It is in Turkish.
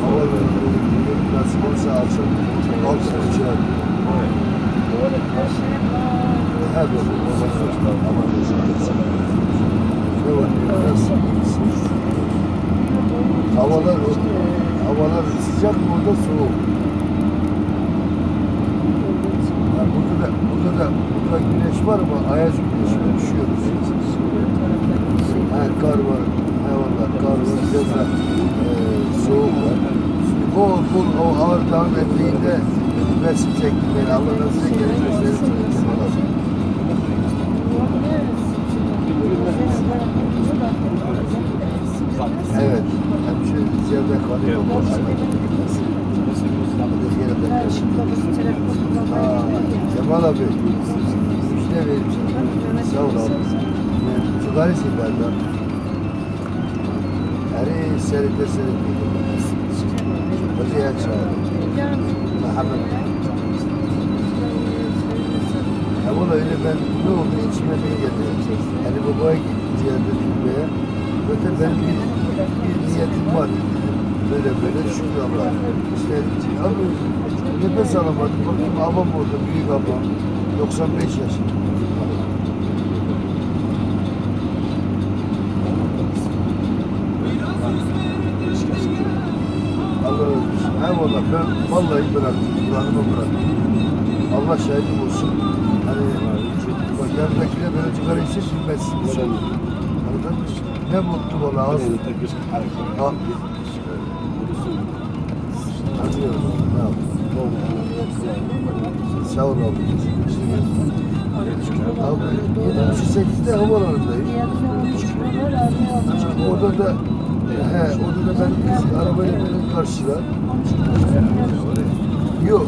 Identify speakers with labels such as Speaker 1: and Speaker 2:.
Speaker 1: hava nasip olsa akşam 6.30'a her böyle aman ne var biraz havalar sıcak mı orada soğuk. Yani burada güneş var ama ayaz güneş var, üşüyoruz. Kar var, hayvanlar, kar var, biraz soğuk var. Bol o ağır dağın eteğinde resim çektim beni. Allah nasıl gelirse Kemal abi. Evet, hem şu ziyade kalıyor. Kemal abi, müşteri vereyim sana. Sağ ol abi. Çıkarırsın benden. Her seride. Hocaya çağırdım. Muhammed. Ama öyle ben ne oldu içime ne geldi. Yani babaya gittim ziyade türbeye. Öte ben bir niyetim var. Böyle şuralar. İşte abi nefes alamadım. Bakayım abam orada, büyük abam. 95 yaşında. Allah razı olsun. Eyvallah ben vallahi bıraktım. Kur'an'ımı bıraktım. Allah şahidim olsun. Hani bak yanındakiler böyle çıkarı için bilmezsin bir şey. Anladın mı? Ne mutlu bana az. Ha. Anlıyorum. Ne yapayım? Sağ ol abi. Abi 7.8'de havalarındayım. Orada da ben arabayla beni karşılar. Yok.